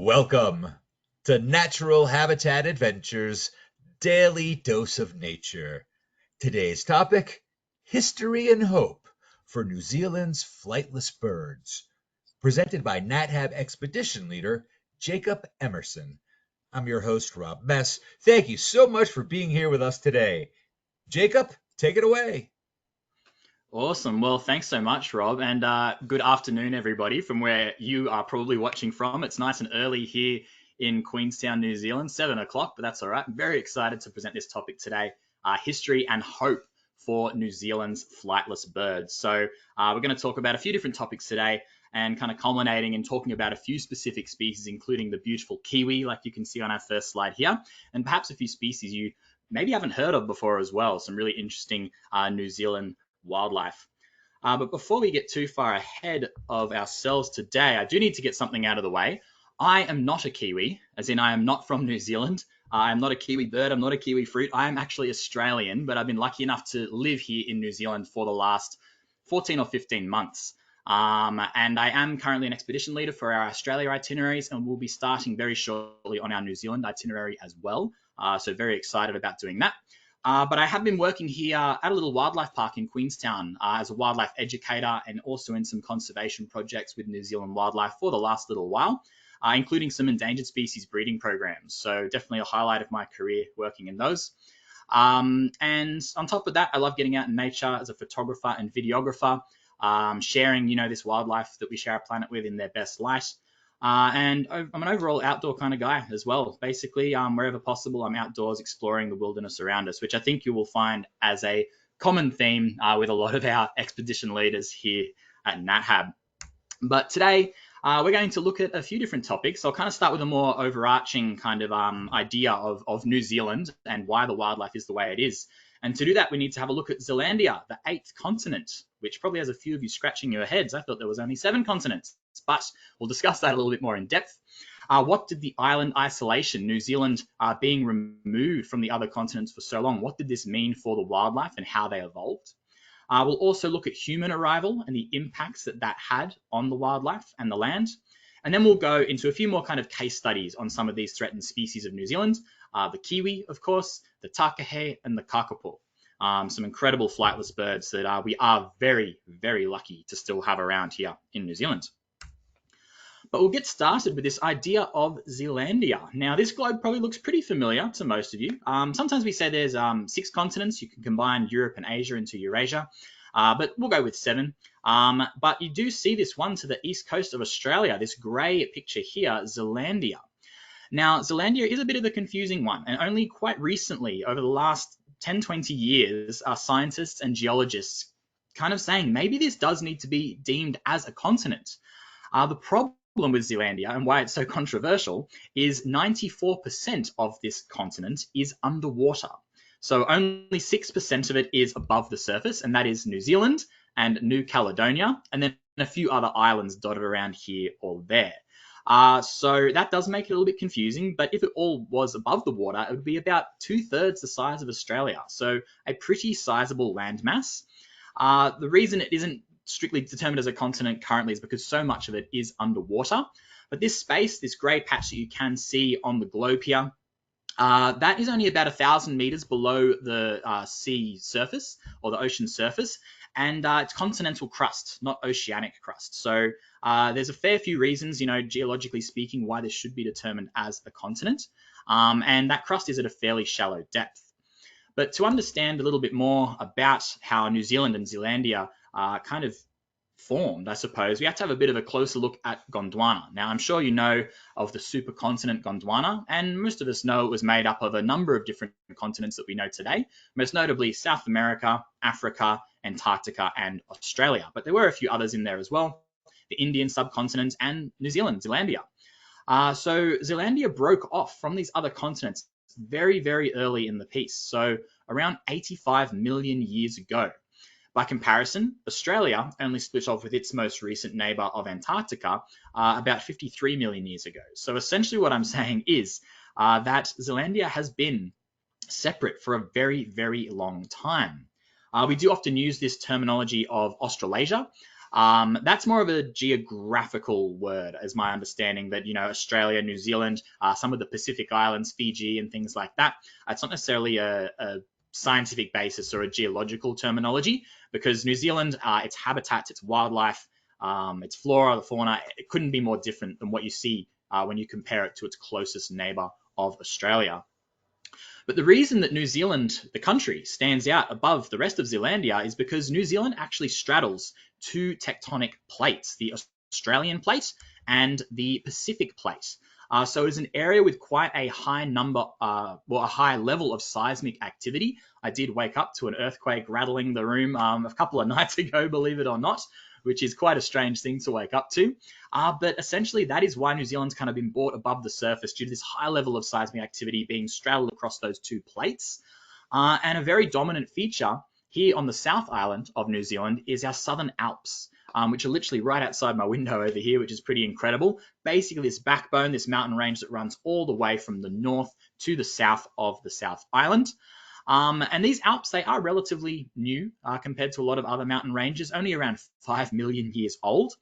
Welcome to Natural Habitat Adventures Daily Dose of Nature. Today's topic, History and Hope for New Zealand's Flightless Birds, presented by NatHab Expedition Leader Jacob Emerson. I'm your host, Rob Mess. Thank you so much for being here with us today. Jacob, take it away. Awesome. Well, thanks so much, Rob, and good afternoon, everybody, from where you are probably watching from. It's nice and early here in Queenstown, New Zealand, 7 o'clock, but that's all right. I'm very excited to present this topic today, history and hope for New Zealand's flightless birds. So we're going to talk about a few different topics today and kind of culminating in talking about a few specific species, including the beautiful kiwi, like you can see on our first slide here, and perhaps a few species you maybe haven't heard of before as well, some really interesting New Zealand wildlife. But before we get too far ahead of ourselves today, I do need to get something out of the way. I am not a kiwi, as in I am not from New Zealand. I am not a kiwi bird. I'm not a kiwi fruit. I am actually Australian, but I've been lucky enough to live here in New Zealand for the last 14 or 15 months. And I am currently an expedition leader for our Australia itineraries, and we'll be starting very shortly on our New Zealand itinerary as well. So very excited about doing that. But I have been working here at a little wildlife park in Queenstown as a wildlife educator and also in some conservation projects with New Zealand wildlife for the last little while, including some endangered species breeding programs. So definitely a highlight of my career working in those. And on top of that, I love getting out in nature as a photographer and videographer, sharing, this wildlife that we share our planet with in their best light. And I'm an overall outdoor kind of guy as well. Basically, wherever possible, I'm outdoors exploring the wilderness around us, which I think you will find as a common theme with a lot of our expedition leaders here at NatHab. But today, we're going to look at a few different topics. I'll kind of start with a more overarching kind of idea of New Zealand and why the wildlife is the way it is. And to do that, we need to have a look at Zealandia, the 8th continent, which probably has a few of you scratching your heads. I thought there was only 7 continents, but we'll discuss that a little bit more in depth. What did the island isolation, New Zealand being removed from the other continents for so long, what did this mean for the wildlife and how they evolved? We'll also look at human arrival and the impacts that had on the wildlife and the land. And then we'll go into a few more kind of case studies on some of these threatened species of New Zealand, the kiwi, of course, the takahe, and the kakapo. Some incredible flightless birds that we are very, very lucky to still have around here in New Zealand. But we'll get started with this idea of Zealandia. Now, this globe probably looks pretty familiar to most of you. Sometimes we say there's 6 continents. You can combine Europe and Asia into Eurasia, but we'll go with 7. But you do see this one to the east coast of Australia, this grey picture here, Zealandia. Now, Zealandia is a bit of a confusing one, and only quite recently, over the last 10, 20 years, are scientists and geologists kind of saying maybe this does need to be deemed as a continent. The problem with Zealandia and why it's so controversial is 94% of this continent is underwater. So only 6% of it is above the surface, and that is New Zealand and New Caledonia, and then a few other islands dotted around here or there. So that does make it a little bit confusing, but if it all was above the water, it would be about 2/3 the size of Australia. So a pretty sizable landmass. The reason it isn't strictly determined as a continent currently is because so much of it is underwater. But this space, this grey patch that you can see on the globe here, that is only about 1,000 meters below the sea surface or the ocean surface, and it's continental crust, not oceanic crust. So there's a fair few reasons, geologically speaking, why this should be determined as a continent, and that crust is at a fairly shallow depth. But to understand a little bit more about how New Zealand and Zealandia kind of formed, I suppose, we have to have a bit of a closer look at Gondwana. Now, I'm sure you know of the supercontinent Gondwana, and most of us know it was made up of a number of different continents that we know today, most notably South America, Africa, Antarctica, and Australia. But there were a few others in there as well, the Indian subcontinent and New Zealand, Zealandia. So Zealandia broke off from these other continents very, very early in the piece, so around 85 million years ago. By comparison, Australia only split off with its most recent neighbour of Antarctica about 53 million years ago. So essentially what I'm saying is that Zealandia has been separate for a very, very long time. We do often use this terminology of Australasia, That's more of a geographical word, as my understanding, that, Australia, New Zealand, some of the Pacific Islands, Fiji and things like that. It's not necessarily a scientific basis or a geological terminology, because New Zealand, its habitats, its wildlife, its flora, the fauna, it couldn't be more different than what you see when you compare it to its closest neighbour of Australia. But the reason that New Zealand, the country, stands out above the rest of Zealandia is because New Zealand actually straddles two tectonic plates, the Australian plate and the Pacific plate. So it's an area with quite a high a high level of seismic activity. I did wake up to an earthquake rattling the room a couple of nights ago, believe it or not, which is quite a strange thing to wake up to. But essentially, that is why New Zealand's kind of been brought above the surface, due to this high level of seismic activity being straddled across those two plates. And a very dominant feature here on the South Island of New Zealand is our Southern Alps, which are literally right outside my window over here, which is pretty incredible. Basically, this backbone, this mountain range that runs all the way from the north to the south of the South Island. And these Alps, they are relatively new compared to a lot of other mountain ranges, only around 5 million years old.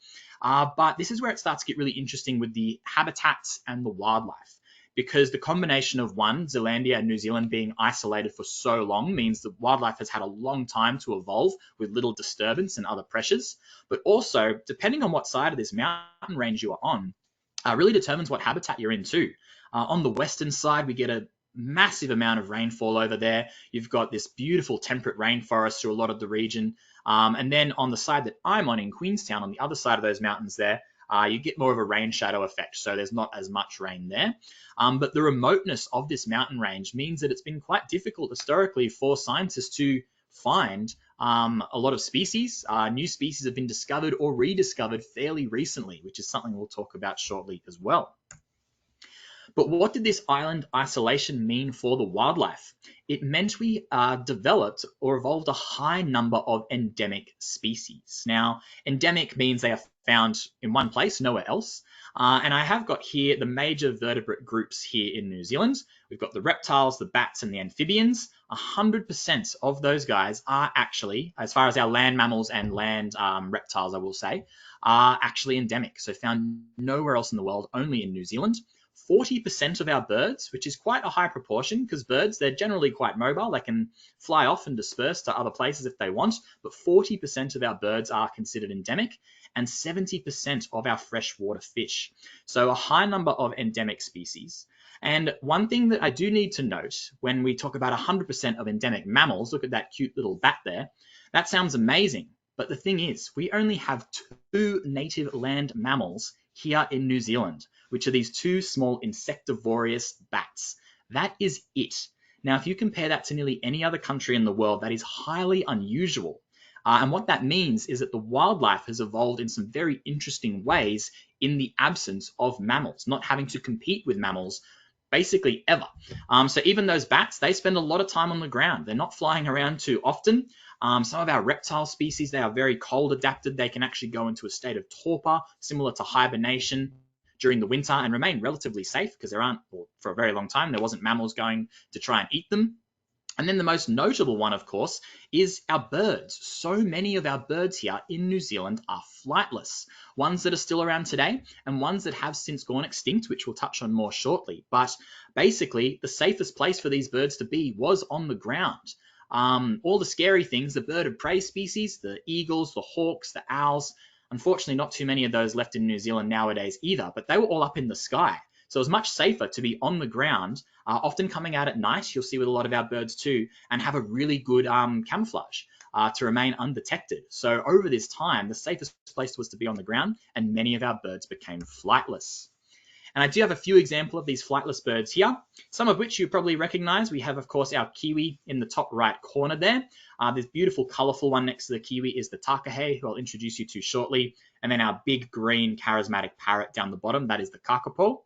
But this is where it starts to get really interesting with the habitats and the wildlife, because the combination of Zealandia and New Zealand being isolated for so long means that wildlife has had a long time to evolve with little disturbance and other pressures. But also, depending on what side of this mountain range you are on, really determines what habitat you're in too. On the western side, we get a massive amount of rainfall over there. You've got this beautiful temperate rainforest through a lot of the region. And then on the side that I'm on in Queenstown, on the other side of those mountains there, you get more of a rain shadow effect. So there's not as much rain there. But the remoteness of this mountain range means that it's been quite difficult historically for scientists to find a lot of species. New species have been discovered or rediscovered fairly recently, which is something we'll talk about shortly as well. But what did this island isolation mean for the wildlife? It meant we developed or evolved a high number of endemic species. Now, endemic means they are found in one place, nowhere else. And I have got here the major vertebrate groups here in New Zealand. We've got the reptiles, the bats, and the amphibians. 100% of those guys are actually, as far as our land mammals and land reptiles, I will say, are actually endemic. So found nowhere else in the world, only in New Zealand. 40% of our birds, which is quite a high proportion, because birds, they're generally quite mobile. They can fly off and disperse to other places if they want, but 40% of our birds are considered endemic, and 70% of our freshwater fish. So a high number of endemic species. And one thing that I do need to note when we talk about 100% of endemic mammals, look at that cute little bat there, that sounds amazing. But the thing is, we only have 2 native land mammals here in New Zealand, which are these 2 small insectivorous bats. That is it. Now, if you compare that to nearly any other country in the world, that is highly unusual. And what that means is that the wildlife has evolved in some very interesting ways in the absence of mammals, not having to compete with mammals basically ever. So even those bats, they spend a lot of time on the ground. They're not flying around too often. Some of our reptile species, they are very cold adapted. They can actually go into a state of torpor, similar to hibernation during the winter, and remain relatively safe because for a very long time, there wasn't mammals going to try and eat them. And then the most notable one, of course, is our birds. So many of our birds here in New Zealand are flightless, ones that are still around today and ones that have since gone extinct, which we'll touch on more shortly. But basically, the safest place for these birds to be was on the ground. All the scary things, the bird of prey species, the eagles, the hawks, the owls, unfortunately, not too many of those left in New Zealand nowadays either, but they were all up in the sky. So it's much safer to be on the ground, often coming out at night, you'll see with a lot of our birds too, and have a really good camouflage to remain undetected. So over this time, the safest place was to be on the ground, and many of our birds became flightless. And I do have a few examples of these flightless birds here, some of which you probably recognize. We have, of course, our kiwi in the top right corner there. This beautiful, colorful one next to the kiwi is the takahe, who I'll introduce you to shortly. And then our big green charismatic parrot down the bottom, that is the kakapo.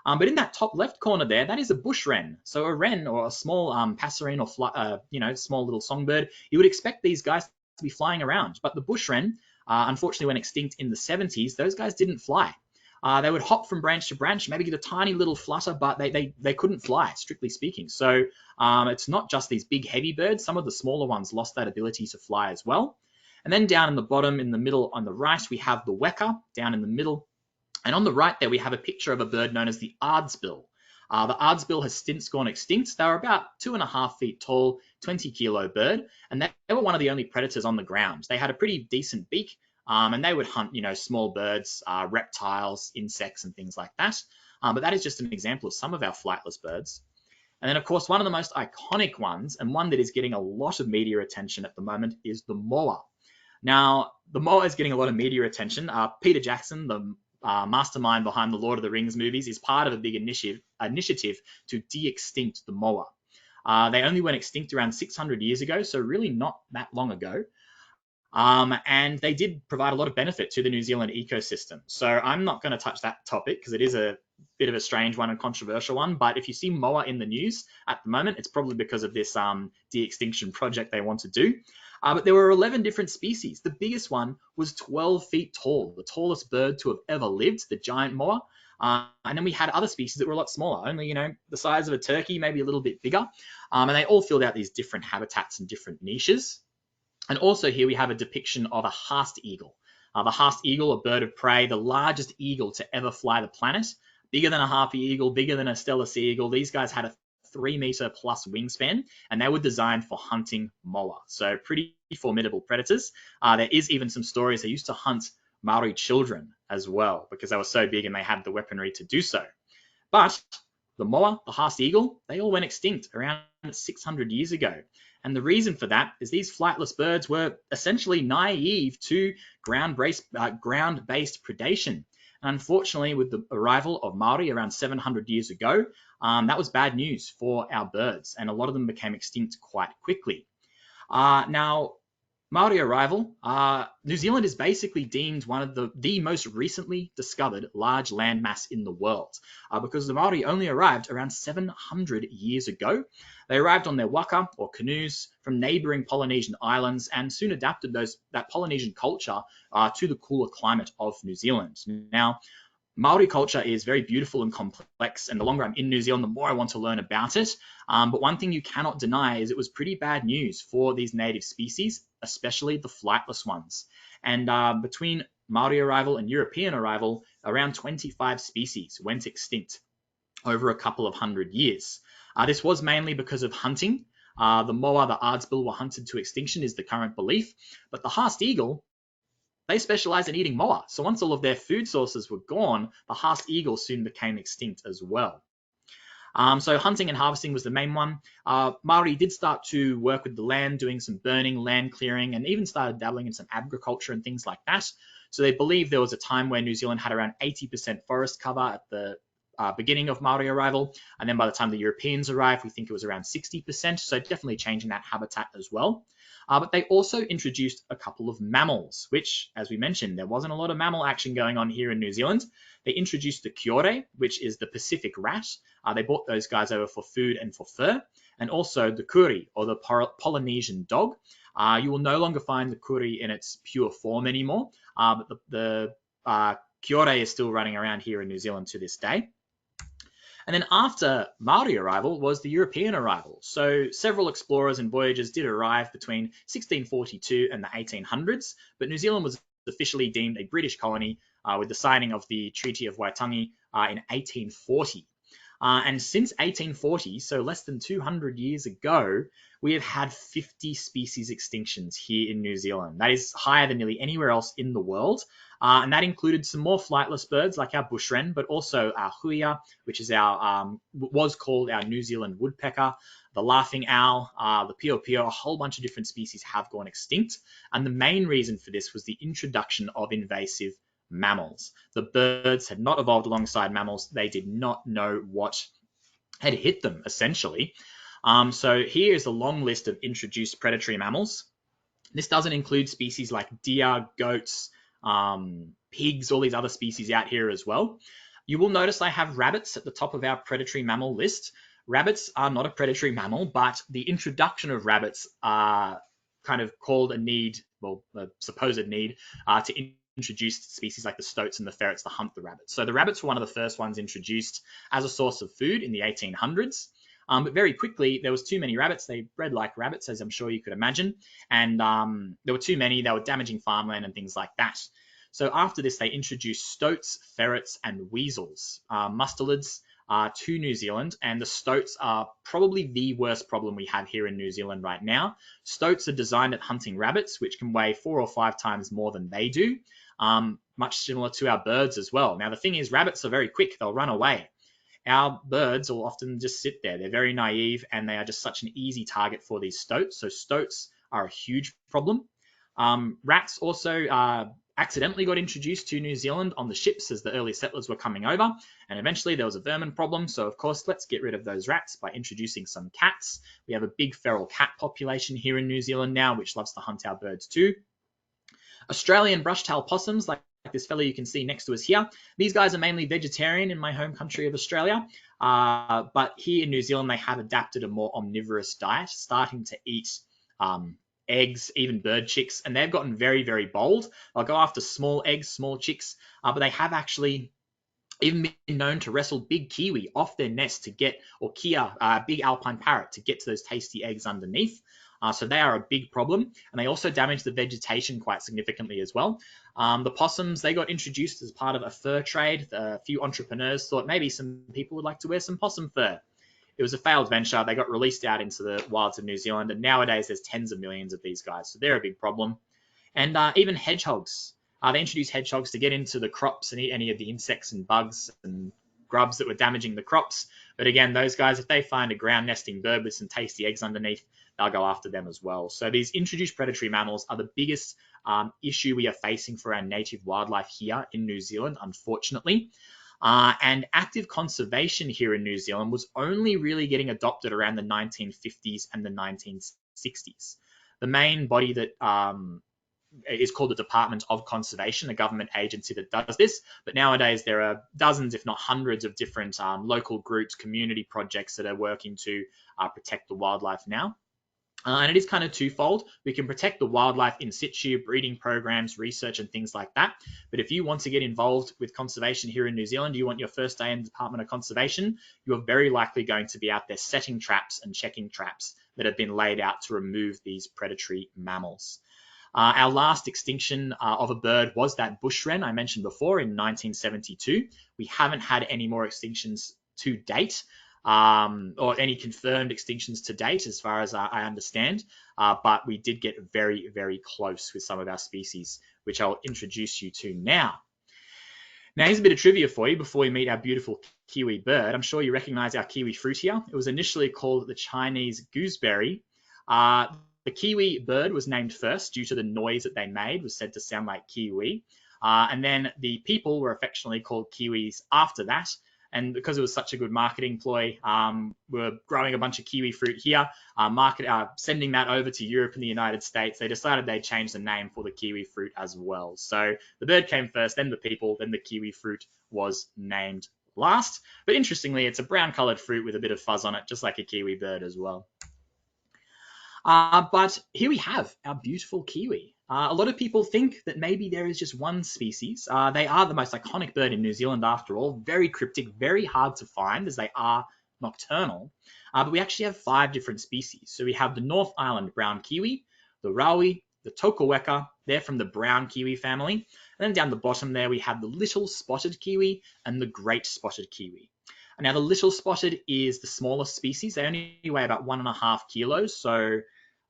But in that top left corner there, that is a bush wren. So a wren, or a small passerine, or small little songbird, you would expect these guys to be flying around. But the bush wren, unfortunately, went extinct in the 70s. Those guys didn't fly. They would hop from branch to branch, maybe get a tiny little flutter, but they couldn't fly, strictly speaking. So it's not just these big, heavy birds. Some of the smaller ones lost that ability to fly as well. And then down in the bottom, in the middle on the right, we have the weka down in the middle. And on the right there, we have a picture of a bird known as the aardspil. The aardspil has since gone extinct. They were about 2.5 feet tall, 20-kilo bird, and they were one of the only predators on the ground. They had a pretty decent beak, and they would hunt, small birds, reptiles, insects, and things like that. But that is just an example of some of our flightless birds. And then, of course, one of the most iconic ones, and one that is getting a lot of media attention at the moment, is the moa. Now, the moa is getting a lot of media attention. Peter Jackson, the mastermind behind the Lord of the Rings movies, is part of a big initiative to de-extinct the moa. They only went extinct around 600 years ago, so really not that long ago. And they did provide a lot of benefit to the New Zealand ecosystem. So I'm not going to touch that topic because it is a bit of a strange one and controversial one. But if you see moa in the news at the moment, it's probably because of this de-extinction project they want to do. But there were 11 different species. The biggest one was 12 feet tall, the tallest bird to have ever lived, the giant moa. And then we had other species that were a lot smaller, only, the size of a turkey, maybe a little bit bigger. And they all filled out these different habitats and different niches. And also here we have a depiction of a haast eagle. The haast eagle, a bird of prey, the largest eagle to ever fly the planet, bigger than a harpy eagle, bigger than a Steller sea eagle. These guys had a 3-meter plus wingspan, and they were designed for hunting moa. So pretty formidable predators. There is even some stories they used to hunt Maori children as well because they were so big and they had the weaponry to do so. But the moa, the haast eagle, they all went extinct around 600 years ago. And the reason for that is these flightless birds were essentially naive to ground-based predation. And unfortunately, with the arrival of Maori around 700 years ago, that was bad news for our birds, and a lot of them became extinct quite quickly. Now, Maori arrival, New Zealand is basically deemed one of the most recently discovered large landmass in the world because the Maori only arrived around 700 years ago. They arrived on their waka, or canoes, from neighbouring Polynesian islands and soon adapted that Polynesian culture to the cooler climate of New Zealand. Now, Maori culture is very beautiful and complex, and the longer I'm in New Zealand, the more I want to learn about it. But one thing you cannot deny is it was pretty bad news for these native species, especially the flightless ones. And between Maori arrival and European arrival, around 25 species went extinct over a couple of hundred years. This was mainly because of hunting. The moa, the aardspil, were hunted to extinction is the current belief, but the haast eagle, they specialize in eating moa. So once all of their food sources were gone, the haast eagle soon became extinct as well. So hunting and harvesting was the main one. Maori did start to work with the land, doing some burning, land clearing, and even started dabbling in some agriculture and things like that. So they believe there was a time where New Zealand had around 80% forest cover at the beginning of Maori arrival. And then by the time the Europeans arrived, we think it was around 60%. So definitely changing that habitat as well. But they also introduced a couple of mammals, which, as we mentioned, there wasn't a lot of mammal action going on here in New Zealand. They introduced the kiore, which is the Pacific rat. They brought those guys over for food and for fur. And also the kuri, or the Polynesian dog. You will no longer find the kuri in its pure form anymore, but the kiore is still running around here in New Zealand to this day. And then after Maori arrival was the European arrival. So several explorers and voyagers did arrive between 1642 and the 1800s, but New Zealand was officially deemed a British colony with the signing of the Treaty of Waitangi in 1840. And since 1840, so less than 200 years ago, we have had 50 species extinctions here in New Zealand. That is higher than nearly anywhere else in the world. And that included some more flightless birds like our bush wren, but also our huia, which is was called our New Zealand woodpecker, the laughing owl, the pio, a whole bunch of different species have gone extinct. And the main reason for this was the introduction of invasive mammals. The birds had not evolved alongside mammals. They did not know what had hit them, essentially. So here is a long list of introduced predatory mammals. This doesn't include species like deer, goats, pigs, all these other species out here as well. You will notice I have rabbits at the top of our predatory mammal list. Rabbits are not a predatory mammal, but the introduction of rabbits kind of called a need, well, a supposed need, to introduce species like the stoats and the ferrets to hunt the rabbits. So the rabbits were one of the first ones introduced as a source of food in the 1800s. But very quickly, there was too many rabbits. They bred like rabbits, as I'm sure you could imagine. And there were too many. They were damaging farmland and things like that. So after this, they introduced stoats, ferrets, and weasels, mustelids, to New Zealand. And the stoats are probably the worst problem we have here in New Zealand right now. Stoats are designed at hunting rabbits, which can weigh 4 or 5 times more than they do, much similar to our birds as well. Now, the thing is, rabbits are very quick. They'll run away. Our birds will often just sit there. They're very naive, and they are just such an easy target for these stoats. So stoats are a huge problem. Rats also accidentally got introduced to New Zealand on the ships as the early settlers were coming over, and eventually there was a vermin problem. So of course, let's get rid of those rats by introducing some cats. We have a big feral cat population here in New Zealand now, which loves to hunt our birds too. Australian brush-tail possums, like this fella you can see next to us here. These guys are mainly vegetarian in my home country of Australia, but here in New Zealand, they have adapted a more omnivorous diet, starting to eat eggs, even bird chicks, and they've gotten very, very bold. They'll go after small eggs, small chicks, but they have actually even been known to wrestle big kiwi off their nest to get, or kia, big alpine parrot, to get to those tasty eggs underneath. So they are a big problem, and they also damage the vegetation quite significantly as well. The possums, they got introduced as part of a fur trade. A few entrepreneurs thought maybe some people would like to wear some possum fur. It was a failed venture. They got released out into the wilds of New Zealand, and nowadays there's tens of millions of these guys, so they're a big problem. And even hedgehogs. They introduced hedgehogs to get into the crops and eat any of the insects and bugs and grubs that were damaging the crops. But again, those guys, if they find a ground nesting bird with some tasty eggs underneath, they'll go after them as well. So these introduced predatory mammals are the biggest issue we are facing for our native wildlife here in New Zealand, unfortunately. And active conservation here in New Zealand was only really getting adopted around the 1950s and the 1960s. The main body that is called the Department of Conservation, a government agency that does this. But nowadays there are dozens, if not hundreds, of different local groups, community projects that are working to protect the wildlife now. And it is kind of twofold. We can protect the wildlife in situ, breeding programs, research, and things like that. But if you want to get involved with conservation here in New Zealand, you want your first day in the Department of Conservation, you're very likely going to be out there setting traps and checking traps that have been laid out to remove these predatory mammals. Our last extinction of a bird was that bush wren I mentioned before in 1972. We haven't had any more extinctions to date. Or any confirmed extinctions to date, as far as I understand. But we did get very, very close with some of our species, which I'll introduce you to now. Now, here's a bit of trivia for you before we meet our beautiful kiwi bird. I'm sure you recognize our kiwi fruit here. It was initially called the Chinese gooseberry. The kiwi bird was named first due to the noise that they made, was said to sound like kiwi. And then the people were affectionately called kiwis after that. And because it was such a good marketing ploy, we're growing a bunch of kiwi fruit here, sending that over to Europe and the United States. They decided they'd change the name for the kiwi fruit as well. So the bird came first, then the people, then the kiwi fruit was named last. But interestingly, it's a brown-colored fruit with a bit of fuzz on it, just like a kiwi bird as well. But here we have our beautiful kiwi. A lot of people think that maybe there is just one species. They are the most iconic bird in New Zealand after all, very cryptic, very hard to find as they are nocturnal. But we actually have 5 different species. So we have the North Island brown kiwi, the raui, the tokaweka, they're from the brown kiwi family. And then down the bottom there we have the little spotted kiwi and the great spotted kiwi. And now the little spotted is the smallest species. They only weigh about 1.5 kilos, so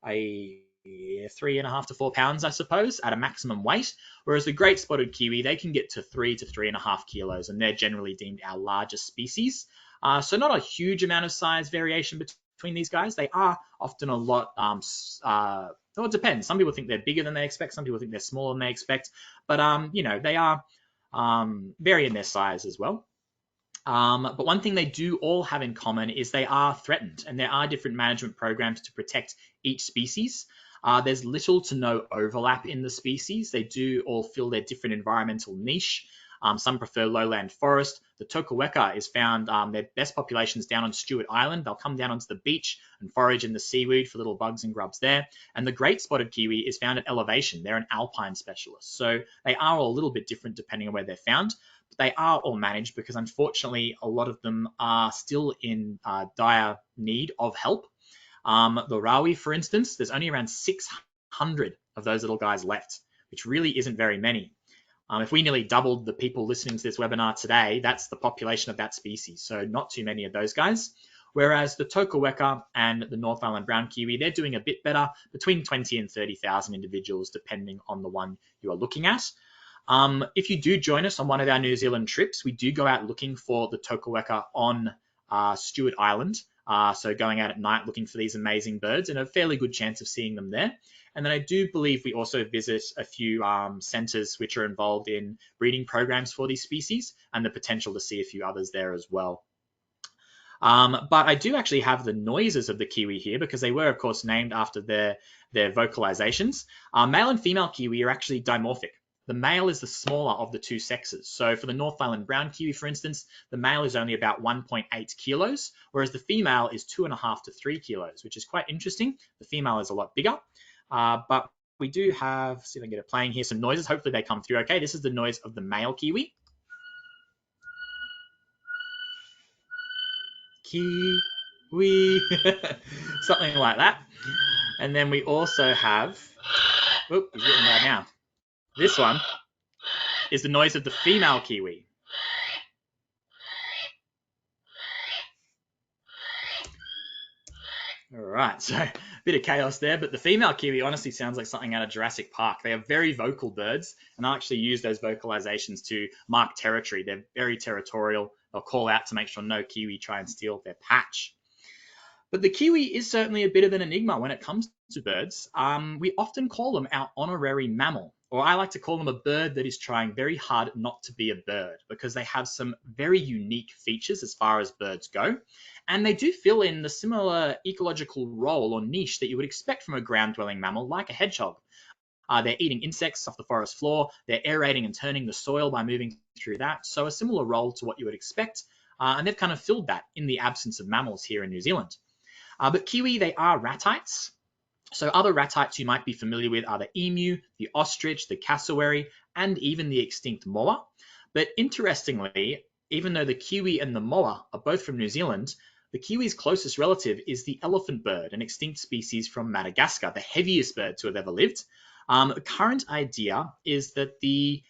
3.5 to 4 pounds, I suppose, at a maximum weight. Whereas the great spotted kiwi, they can get to 3 to 3.5 kilos, and they're generally deemed our largest species. So not a huge amount of size variation between these guys. They are often a lot, well, it depends. Some people think they're bigger than they expect. Some people think they're smaller than they expect. But, they are vary in their size as well. But one thing they do all have in common is they are threatened, and there are different management programs to protect each species. There's little to no overlap in the species. They do all fill their different environmental niche. Some prefer lowland forest. The tokaweka is found, their best populations down on Stewart Island. They'll come down onto the beach and forage in the seaweed for little bugs and grubs there. And the great spotted kiwi is found at elevation. They're an alpine specialist. So they are all a little bit different depending on where they're found. They are all managed because unfortunately a lot of them are still in dire need of help. The Rawi, for instance, there's only around 600 of those little guys left, which really isn't very many. If we nearly doubled the people listening to this webinar today, that's the population of that species. So not too many of those guys. Whereas the tokaweka and the North Island brown kiwi, they're doing a bit better, between 20 and 30,000 individuals, depending on the one you are looking at. If you do join us on one of our New Zealand trips, we do go out looking for the tokaweka on Stewart Island. So going out at night looking for these amazing birds, and a fairly good chance of seeing them there. And then I do believe we also visit a few centres which are involved in breeding programs for these species, and the potential to see a few others there as well. But I do actually have the noises of the kiwi here, because they were, of course, named after their vocalizations. Male and female kiwi are actually dimorphic. The male is the smaller of the two sexes. So for the North Island brown kiwi, for instance, the male is only about 1.8 kilos, whereas the female is 2.5 to 3 kilos, which is quite interesting. The female is a lot bigger. But we do have, see if I can get it playing here, some noises. Hopefully they come through okay. This is the noise of the male kiwi. Kiwi, something like that. And then we also have, oh, he's getting loud now. This one is the noise of the female kiwi. All right, so a bit of chaos there, but the female kiwi honestly sounds like something out of Jurassic Park. They are very vocal birds, and I actually use those vocalizations to mark territory. They're very territorial. They'll call out to make sure no kiwi try and steal their patch. But the kiwi is certainly a bit of an enigma when it comes to birds. We often call them our honorary mammal, or I like to call them a bird that is trying very hard not to be a bird, because they have some very unique features as far as birds go. And they do fill in the similar ecological role or niche that you would expect from a ground-dwelling mammal like a hedgehog. They're eating insects off the forest floor. They're aerating and turning the soil by moving through that. So a similar role to what you would expect. And they've kind of filled that in the absence of mammals here in New Zealand. But kiwi, they are ratites. So other ratites you might be familiar with are the emu, the ostrich, the cassowary, and even the extinct moa. But interestingly, even though the kiwi and the moa are both from New Zealand, the kiwi's closest relative is the elephant bird, an extinct species from Madagascar, the heaviest bird to have ever lived. The current idea is that the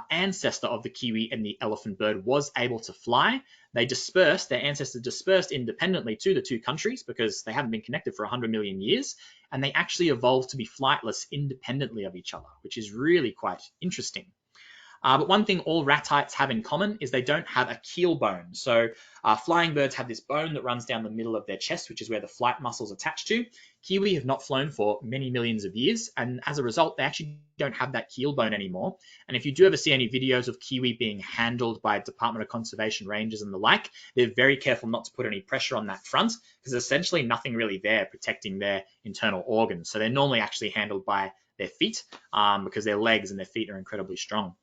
ancestor of the kiwi and the elephant bird was able to fly. They dispersed, their ancestors dispersed independently to the two countries because they haven't been connected for 100 million years, and they actually evolved to be flightless independently of each other, which is really quite interesting. But one thing all ratites have in common is they don't have a keel bone. So flying birds have this bone that runs down the middle of their chest, which is where the flight muscles attach to. Kiwi have not flown for many millions of years, and as a result, they actually don't have that keel bone anymore. And if you do ever see any videos of kiwi being handled by Department of Conservation rangers and the like, they're very careful not to put any pressure on that front, because there's essentially nothing really there protecting their internal organs. So they're normally actually handled by their feet, because their legs and their feet are incredibly strong.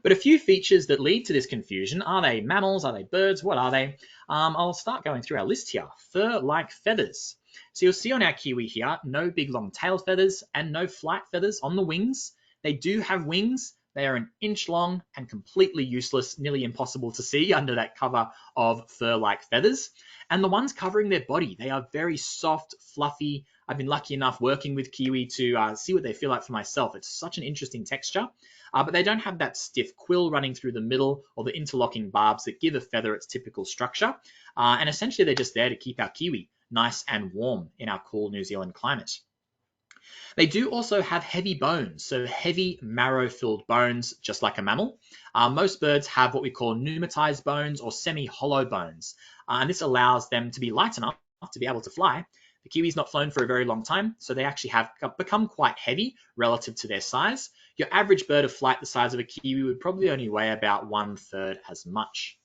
But a few features that lead to this confusion: are they mammals? Are they birds? What are they? I'll start going through our list here. Fur-like feathers. So you'll see on our kiwi here, no big long tail feathers and no flight feathers on the wings. They do have wings. They are an inch long and completely useless, nearly impossible to see under that cover of fur-like feathers. And the ones covering their body, they are very soft, fluffy. I've been lucky enough working with kiwi to see what they feel like for myself. It's such an interesting texture. But they don't have that stiff quill running through the middle or the interlocking barbs that give a feather its typical structure. And essentially, they're just there to keep our kiwi nice and warm in our cool New Zealand climate. They do also have heavy bones, so heavy marrow-filled bones, just like a mammal. Most birds have what we call pneumatized bones or semi-hollow bones, and this allows them to be light enough to be able to fly. The kiwi's not flown for a very long time, so they actually have become quite heavy relative to their size. Your average bird of flight the size of a kiwi would probably only weigh about 1/3 as much.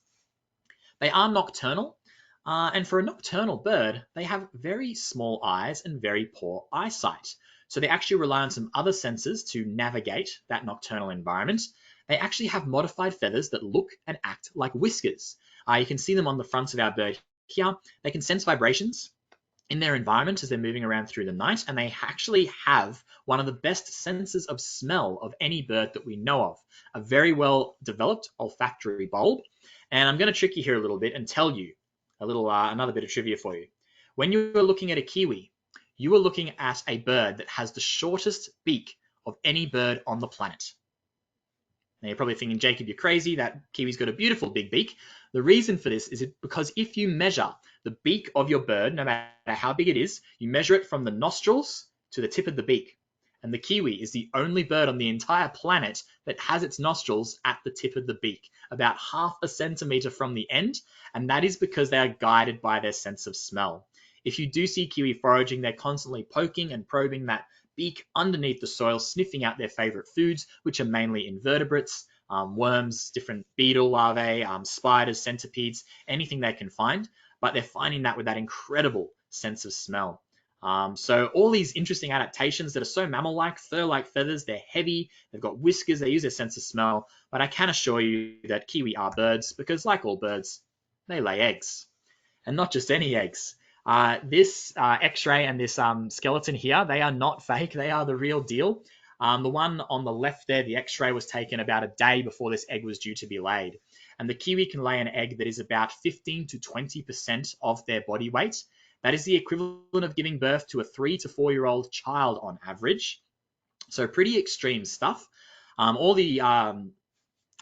They are nocturnal, and for a nocturnal bird, they have very small eyes and very poor eyesight. So they actually rely on some other senses to navigate that nocturnal environment. They actually have modified feathers that look and act like whiskers. You can see them on the front of our bird here. They can sense vibrations. in their environment as they're moving around through the night, and they actually have one of the best senses of smell of any bird that we know of, a very well developed olfactory bulb. And I'm going to trick you here a little bit and tell you a little another bit of trivia for you. When you are looking at a kiwi, you are looking at a bird that has the shortest beak of any bird on the planet. Now you're probably thinking, Jacob, you're crazy. That kiwi's got a beautiful big beak. The reason for this is because if you measure the beak of your bird, no matter how big it is, you measure it from the nostrils to the tip of the beak. And the kiwi is the only bird on the entire planet that has its nostrils at the tip of the beak, about half a centimeter from the end. And that is because they are guided by their sense of smell. If you do see kiwi foraging, they're constantly poking and probing that beak underneath the soil, sniffing out their favorite foods, which are mainly invertebrates, worms, different beetle larvae, spiders, centipedes, anything they can find. But they're finding that with that incredible sense of smell. So all these interesting adaptations that are so mammal-like, fur-like feathers, they're heavy, they've got whiskers, they use their sense of smell, but I can assure you that kiwi are birds because, like all birds, they lay eggs. And not just any eggs. This x-ray and this skeleton here, they are not fake, they are the real deal. The one on the left there, the x-ray was taken about a day before this egg was due to be laid. And the kiwi can lay an egg that is about 15 to 20% of their body weight. That is the equivalent of giving birth to a 3 to 4-year-old child on average. So pretty extreme stuff. All the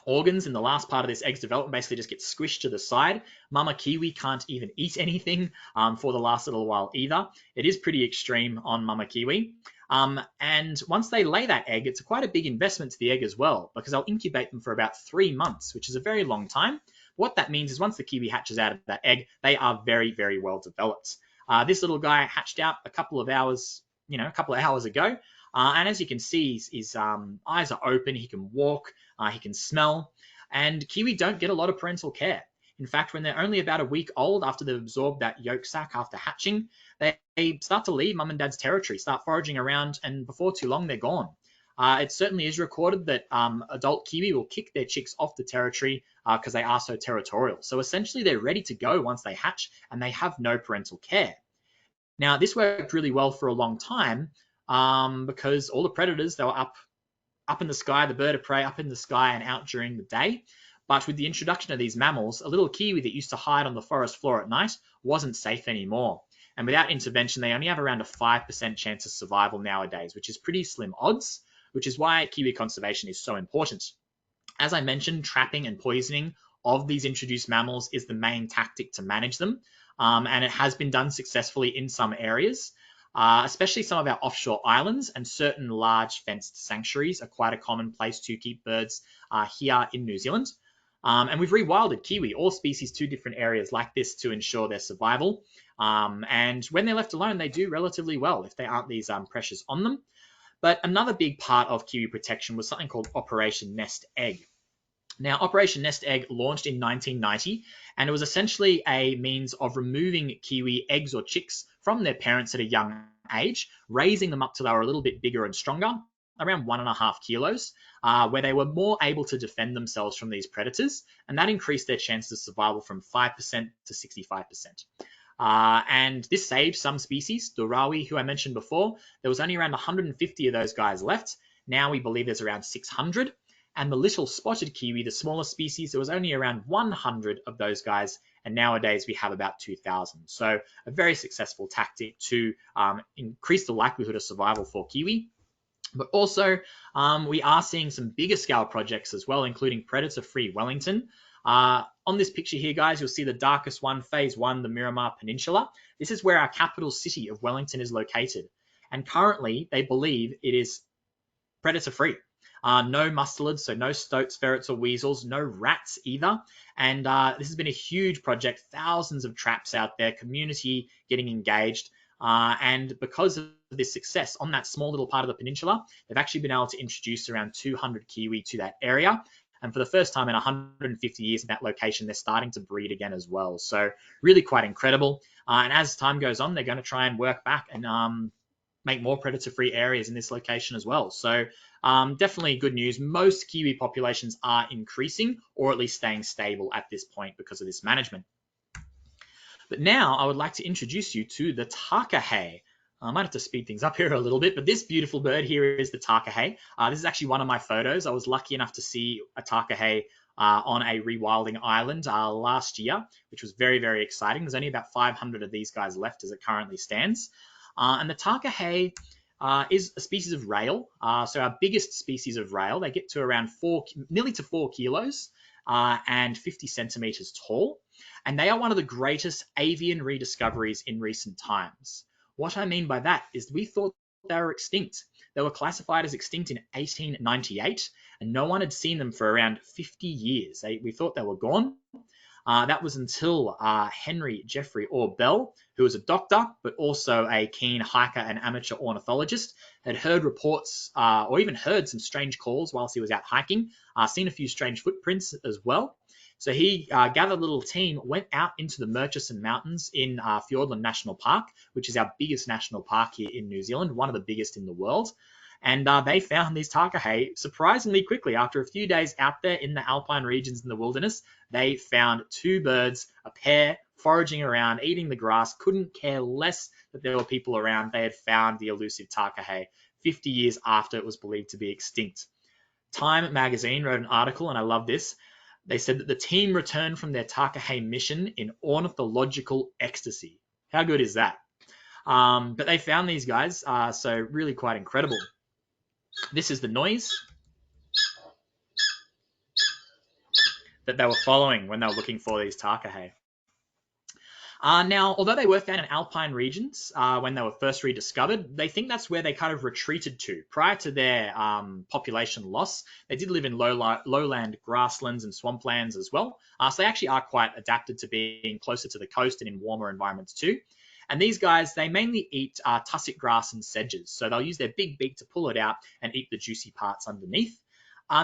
organs in the last part of this egg's development basically just get squished to the side. Mama kiwi can't even eat anything for the last little while either. It is pretty extreme on Mama kiwi. And once they lay that egg, it's quite a big investment to the egg as well, because they'll incubate them for about 3 months, which is a very long time. What that means is once the kiwi hatches out of that egg, they are very, very well developed. This little guy hatched out a couple of hours ago. And as you can see, his eyes are open, he can walk, he can smell, and kiwi don't get a lot of parental care. In fact, when they're only about a week old, after they've absorbed that yolk sac after hatching, they start to leave mum and dad's territory, start foraging around, and before too long, they're gone. It certainly is recorded that adult kiwi will kick their chicks off the territory because they are so territorial. So essentially, they're ready to go once they hatch, and they have no parental care. Now, this worked really well for a long time because all the predators, they were up in the sky, the bird of prey up in the sky and out during the day. But with the introduction of these mammals, a little kiwi that used to hide on the forest floor at night wasn't safe anymore. And without intervention, they only have around a 5% chance of survival nowadays, which is pretty slim odds, which is why kiwi conservation is so important. As I mentioned, trapping and poisoning of these introduced mammals is the main tactic to manage them. And it has been done successfully in some areas. Especially some of our offshore islands and certain large fenced sanctuaries are quite a common place to keep birds here in New Zealand. And we've rewilded kiwi, all species, to different areas like this to ensure their survival. And when they're left alone, they do relatively well if there aren't these pressures on them. But another big part of kiwi protection was something called Operation Nest Egg. Now, Operation Nest Egg launched in 1990, and it was essentially a means of removing kiwi eggs or chicks from their parents at a young age, raising them up till they were a little bit bigger and stronger, around 1.5 kilos, where they were more able to defend themselves from these predators, and that increased their chances of survival from 5% to 65%. And this saved some species. The rawi, who I mentioned before, there was only around 150 of those guys left. Now we believe there's around 600. And the little spotted kiwi, the smallest species, there was only around 100 of those guys, and nowadays we have about 2,000. So a very successful tactic to increase the likelihood of survival for kiwi. But also, we are seeing some bigger scale projects as well, including predator-free Wellington. On this picture here, guys, you'll see the darkest one, phase 1, the Miramar Peninsula. This is where our capital city of Wellington is located. And currently, they believe it is predator-free. No mustelids, so no stoats, ferrets, or weasels, no rats either. And this has been a huge project, thousands of traps out there, community getting engaged. And because of this success on that small little part of the peninsula, they've actually been able to introduce around 200 kiwi to that area. And for the first time in 150 years in that location, they're starting to breed again as well. So really quite incredible. And as time goes on, they're going to try and work back and make more predator-free areas in this location as well. So definitely good news. Most kiwi populations are increasing or at least staying stable at this point because of this management. But now I would like to introduce you to the takahe. I might have to speed things up here a little bit, but this beautiful bird here is the takahe. This is actually one of my photos. I was lucky enough to see a takahe on a rewilding island last year, which was very, very exciting. There's only about 500 of these guys left as it currently stands. And the takahe is a species of rail. So our biggest species of rail, they get to around nearly to 4 kilos and 50 centimeters tall. And they are one of the greatest avian rediscoveries in recent times. What I mean by that is we thought they were extinct. They were classified as extinct in 1898, and no one had seen them for around 50 years. We thought they were gone. That was until Henry Jeffrey Orr Bell, who was a doctor, but also a keen hiker and amateur ornithologist, had heard reports or even heard some strange calls whilst he was out hiking, seen a few strange footprints as well. So he gathered a little team, went out into the Murchison Mountains in Fiordland National Park, which is our biggest national park here in New Zealand, one of the biggest in the world. And they found these takahe surprisingly quickly. After a few days out there in the alpine regions in the wilderness, they found 2 birds, a pair, foraging around, eating the grass, couldn't care less that there were people around. They had found the elusive takahe 50 years after it was believed to be extinct. Time magazine wrote an article, and I love this. They said that the team returned from their takahe mission in ornithological ecstasy. How good is that? But they found these guys, so really quite incredible. This is the noise that they were following when they were looking for these takahe. Now, although they were found in alpine regions when they were first rediscovered, they think that's where they kind of retreated to prior to their population loss. They did live in lowland grasslands and swamplands as well. So they actually are quite adapted to being closer to the coast and in warmer environments too. And these guys, they mainly eat tussock grass and sedges. So they'll use their big beak to pull it out and eat the juicy parts underneath.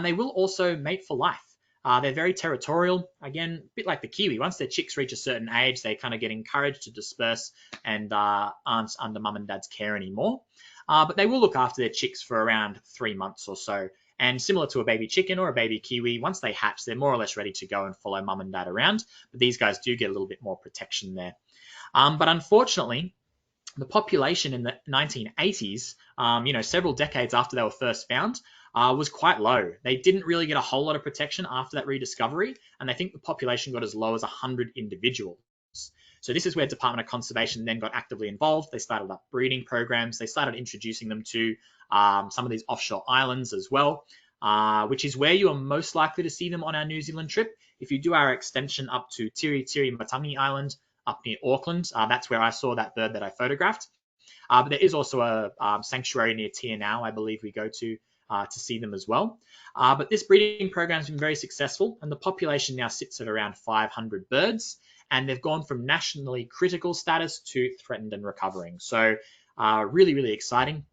They will also mate for life. They're very territorial, again, a bit like the kiwi. Once their chicks reach a certain age, they kind of get encouraged to disperse and aren't under mum and dad's care anymore. But they will look after their chicks for around 3 months or so. And similar to a baby chicken or a baby kiwi, once they hatch, they're more or less ready to go and follow mum and dad around. But these guys do get a little bit more protection there. But unfortunately, the population in the 1980s, several decades after they were first found, was quite low. They didn't really get a whole lot of protection after that rediscovery, and they think the population got as low as 100 individuals. So this is where Department of Conservation then got actively involved. They started up breeding programs. They started introducing them to some of these offshore islands as well, which is where you are most likely to see them on our New Zealand trip. If you do our extension up to Tiri Matangi Island, up near Auckland, that's where I saw that bird that I photographed. But there is also a sanctuary near Tianau, I believe we go to see them as well. But this breeding program has been very successful, and the population now sits at around 500 birds, and they've gone from nationally critical status to threatened and recovering. So really, really exciting.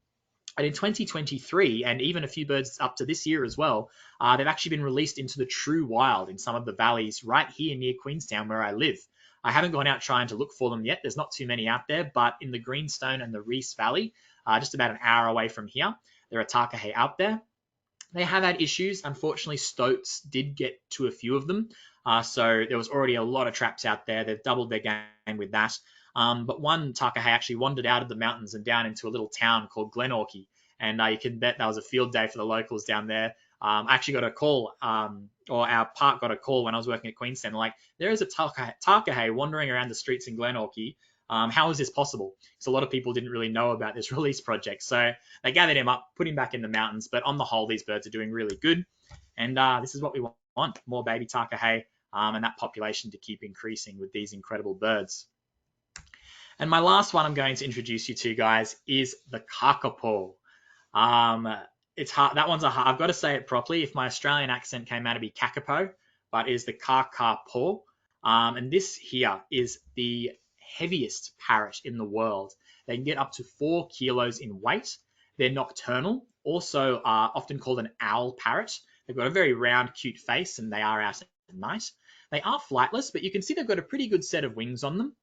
And in 2023, and even a few birds up to this year as well, they've actually been released into the true wild in some of the valleys right here near Queenstown where I live. I haven't gone out trying to look for them yet. There's not too many out there, but in the Greenstone and the Reese Valley, just about an hour away from here, there are takahe out there. They have had issues. Unfortunately, stoats did get to a few of them. So there was already a lot of traps out there. They've doubled their game with that. But one takahe actually wandered out of the mountains and down into a little town called Glenorchy. And you can bet that was a field day for the locals down there. I actually got a call, or our park got a call when I was working at Queenstown. Like, there is a takahe wandering around the streets in Glenorchy. How is this possible? Because a lot of people didn't really know about this release project. So they gathered him up, put him back in the mountains. But on the whole, these birds are doing really good. And this is what we want, more baby takahe and that population to keep increasing with these incredible birds. And my last one I'm going to introduce you to, guys, is the kakapo. It's hard. That one's I've got to say it properly. If my Australian accent came out to be kakapo, but is the kakapo. And this here is the heaviest parrot in the world. They can get up to 4 kilos in weight. They're nocturnal, also often called an owl parrot. They've got a very round, cute face, and they are out at night. They are flightless, but you can see they've got a pretty good set of wings on them.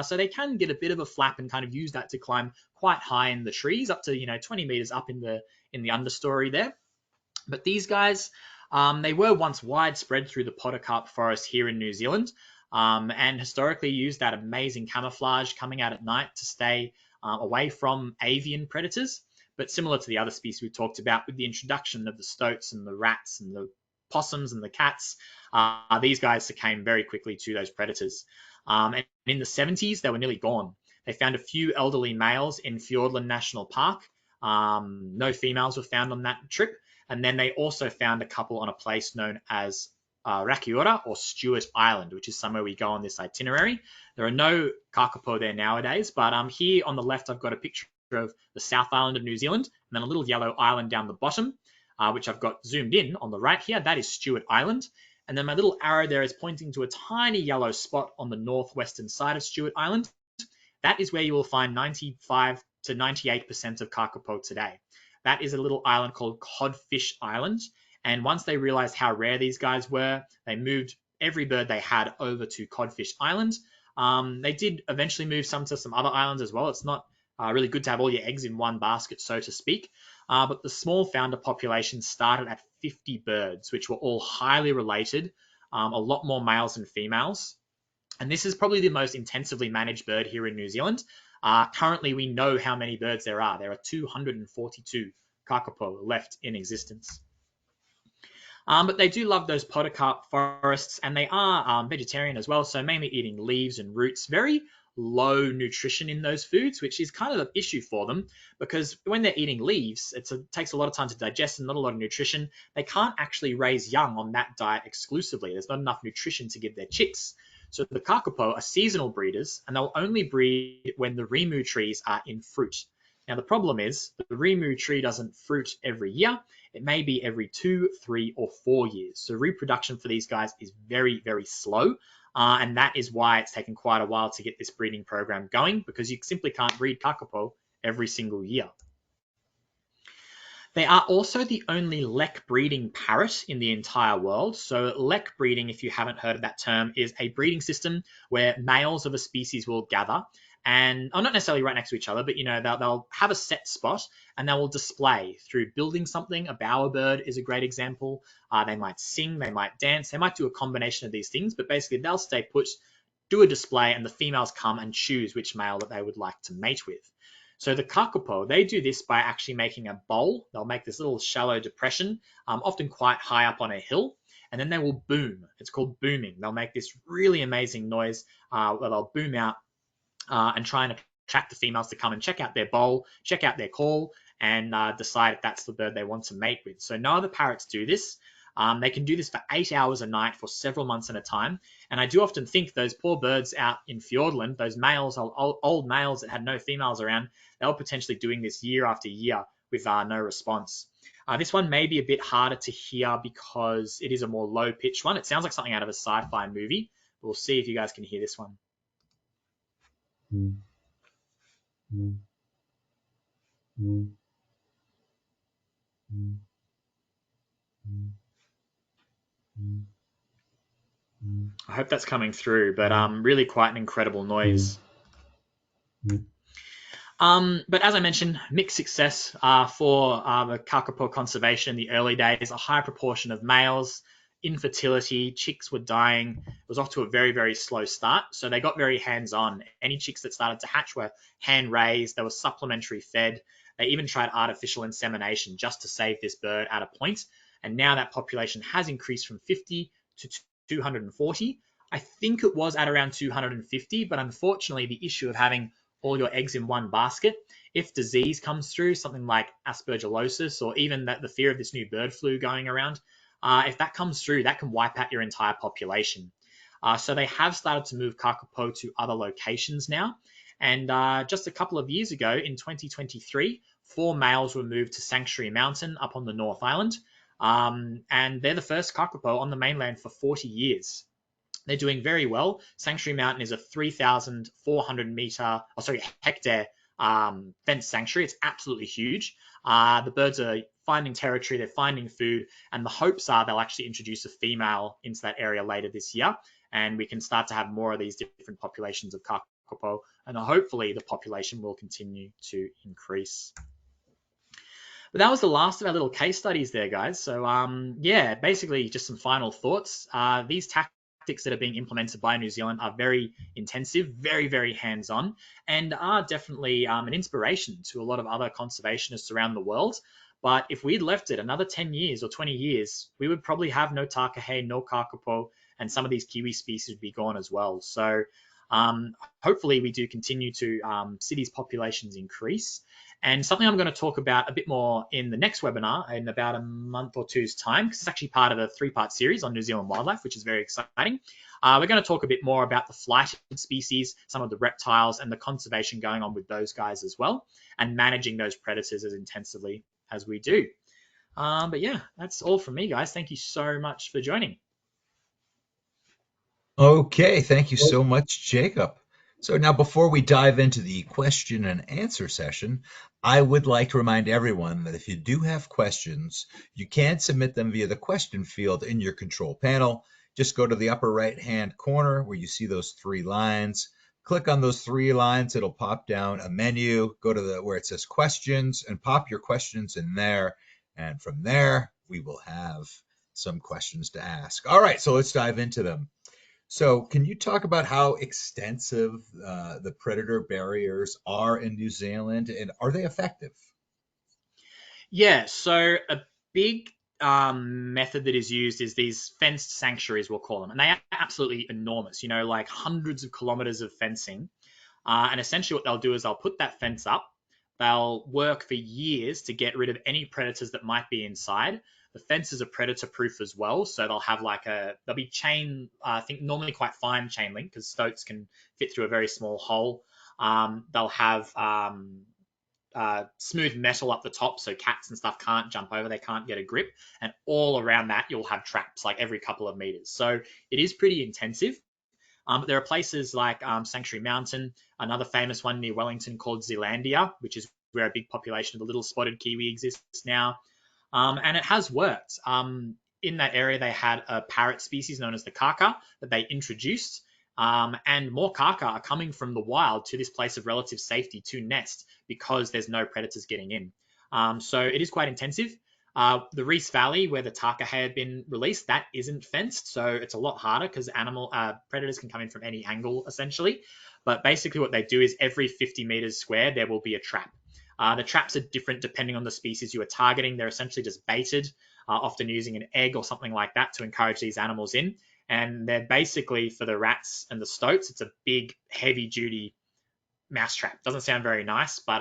So they can get a bit of a flap and kind of use that to climb quite high in the trees, up to 20 meters up in the understory there. But these guys, they were once widespread through the podocarp forest here in New Zealand. and historically used that amazing camouflage coming out at night to stay away from avian predators. But similar to the other species we talked about, with the introduction of the stoats and the rats and the possums and the cats, these guys succumbed very quickly to those predators. And in the 70s, they were nearly gone. They found a few elderly males in Fiordland National Park. No females were found on that trip. And then they also found a couple on a place known as Rakiura or Stewart Island, which is somewhere we go on this itinerary. There are no kakapo there nowadays, but here on the left, I've got a picture of the South Island of New Zealand, and then a little yellow island down the bottom, which I've got zoomed in on the right here. That is Stewart Island. And then my little arrow there is pointing to a tiny yellow spot on the northwestern side of Stewart Island. That is where you will find 95 to 98% of kakapo today. That is a little island called Codfish Island. And once they realized how rare these guys were, they moved every bird they had over to Codfish Island. They did eventually move some to some other islands as well. It's not really good to have all your eggs in one basket, so to speak. But the small founder population started at 50 birds, which were all highly related, a lot more males than females. And this is probably the most intensively managed bird here in New Zealand. Currently, we know how many birds there are. There are 242 kakapo left in existence. But they do love those podocarp forests, and they are vegetarian as well, so mainly eating leaves and roots. Very low nutrition in those foods, which is kind of an issue for them, because when they're eating leaves, it takes a lot of time to digest and not a lot of nutrition. They can't actually raise young on that diet exclusively. There's not enough nutrition to give their chicks. So the kakapo are seasonal breeders, and they'll only breed when the rimu trees are in fruit. Now, the problem is the rimu tree doesn't fruit every year. It may be every 2, 3, or 4 years. So reproduction for these guys is very, very slow. And that is why it's taken quite a while to get this breeding program going, because you simply can't breed kakapo every single year. They are also the only lek breeding parrot in the entire world. So lek breeding, if you haven't heard of that term, is a breeding system where males of a species will gather and not necessarily right next to each other, but they'll have a set spot and they will display through building something. A bowerbird is a great example. They might sing, they might dance, they might do a combination of these things, but basically they'll stay put, do a display, and the females come and choose which male that they would like to mate with. So the kakapo, they do this by actually making a bowl. They'll make this little shallow depression, often quite high up on a hill, and then they will boom. It's called booming. They'll make this really amazing noise where they'll boom out and try and attract the females to come and check out their bowl, check out their call, and decide if that's the bird they want to mate with. So no other parrots do this. They can do this for 8 hours a night for several months at a time. And I do often think those poor birds out in Fiordland, those males, old males that had no females around, they were potentially doing this year after year with no response. This one may be a bit harder to hear because it is a more low-pitched one. It sounds like something out of a sci-fi movie. We'll see if you guys can hear this one. I hope that's coming through, but really quite an incredible noise. But as I mentioned, mixed success for the kakapo conservation in the early days. A high proportion of males, infertility, chicks were dying. It was off to a very, very slow start. So they got very hands-on. Any chicks that started to hatch were hand-raised. They were supplementary fed. They even tried artificial insemination just to save this bird at a point. And now that population has increased from 50 to 240. I think it was at around 250, but unfortunately the issue of having all your eggs in one basket, if disease comes through, something like aspergillosis, or even the fear of this new bird flu going around, if that comes through, that can wipe out your entire population. So they have started to move kakapo to other locations now. And just a couple of years ago, in 2023, 4 males were moved to Sanctuary Mountain up on the North Island. And they're the first kakapo on the mainland for 40 years. They're doing very well. Sanctuary Mountain is a 3,400 hectare fenced sanctuary. It's absolutely huge. The birds are finding territory, they're finding food, and the hopes are they'll actually introduce a female into that area later this year, and we can start to have more of these different populations of kakapo, and hopefully the population will continue to increase. But that was the last of our little case studies there, guys. So yeah, basically just some final thoughts. These tactics that are being implemented by New Zealand are very intensive, very, very hands-on, and are definitely an inspiration to a lot of other conservationists around the world. But if we'd left it another 10 years or 20 years, we would probably have no takahe, no kakapo, and some of these kiwi species would be gone as well. So hopefully we do continue to see these populations increase. And something I'm going to talk about a bit more in the next webinar in about a month or two's time, because it's actually part of a 3-part series on New Zealand wildlife, which is very exciting. We're going to talk a bit more about the flighted species, some of the reptiles, and the conservation going on with those guys as well, and managing those predators as intensively as we do. But yeah, that's all from me, guys. Thank you so much for joining. Okay, thank you so much, Jacob. So now before we dive into the question and answer session, I would like to remind everyone that if you do have questions, you can submit them via the question field in your control panel. Just go to the upper right-hand corner where you see those 3 lines. Click on those 3 lines, it'll pop down a menu. Go to where it says questions and pop your questions in there. And from there, we will have some questions to ask. All right, so let's dive into them. So, can you talk about how extensive the predator barriers are in New Zealand, and are they effective? Yeah, so a big method that is used is these fenced sanctuaries, we'll call them. And they are absolutely enormous, like hundreds of kilometers of fencing. And essentially what they'll do is they'll put that fence up. They'll work for years to get rid of any predators that might be inside. The fences are predator proof as well. So they'll have they'll be chain, I think normally quite fine chain link because stoats can fit through a very small hole. They'll have smooth metal up the top so cats and stuff can't jump over, they can't get a grip. And all around that, you'll have traps like every couple of meters. So it is pretty intensive. But there are places like Sanctuary Mountain, another famous one near Wellington called Zealandia, which is where a big population of the little spotted kiwi exists now. And it has worked. In that area, they had a parrot species known as the kaka that they introduced. And more kaka are coming from the wild to this place of relative safety to nest because there's no predators getting in. So it is quite intensive. The Reese Valley, where the takahe had been released, that isn't fenced, so it's a lot harder because predators can come in from any angle, essentially. But basically what they do is every 50 meters square, there will be a trap. The traps are different depending on the species you are targeting. They're essentially just baited, often using an egg or something like that to encourage these animals in. And they're basically, for the rats and the stoats, it's a big, heavy-duty mouse trap. Doesn't sound very nice, but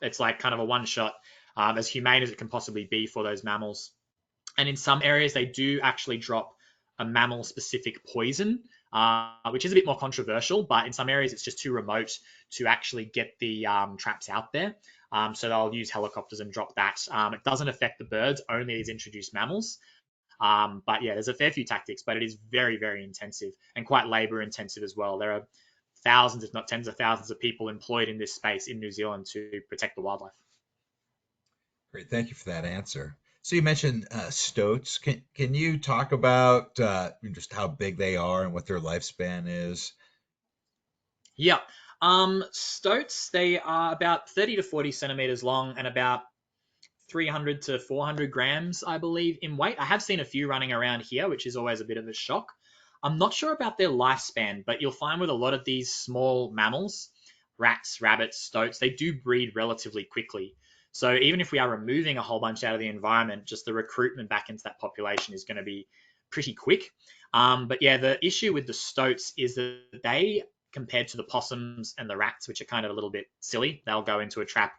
it's like kind of a one-shot, as humane as it can possibly be for those mammals. And in some areas, they do actually drop a mammal-specific poison, which is a bit more controversial, but in some areas, it's just too remote to actually get the traps out there. So they'll use helicopters and drop that. It doesn't affect the birds, only these introduced mammals. But yeah, there's a fair few tactics, but it is very, very intensive and quite labor intensive as well. There are thousands, if not tens of thousands of people employed in this space in New Zealand to protect the wildlife. Great, thank you for that answer. So you mentioned stoats. Can you talk about just how big they are and what their lifespan is? Yeah. Stoats, they are about 30 to 40 centimeters long and about 300 to 400 grams, I believe, in weight. I have seen a few running around here, which is always a bit of a shock. I'm not sure about their lifespan, but you'll find with a lot of these small mammals, rats, rabbits, stoats, they do breed relatively quickly. So even if we are removing a whole bunch out of the environment, just the recruitment back into that population is going to be pretty quick. But yeah, the issue with the stoats is that they, compared to the possums and the rats, which are kind of a little bit silly, they'll go into a trap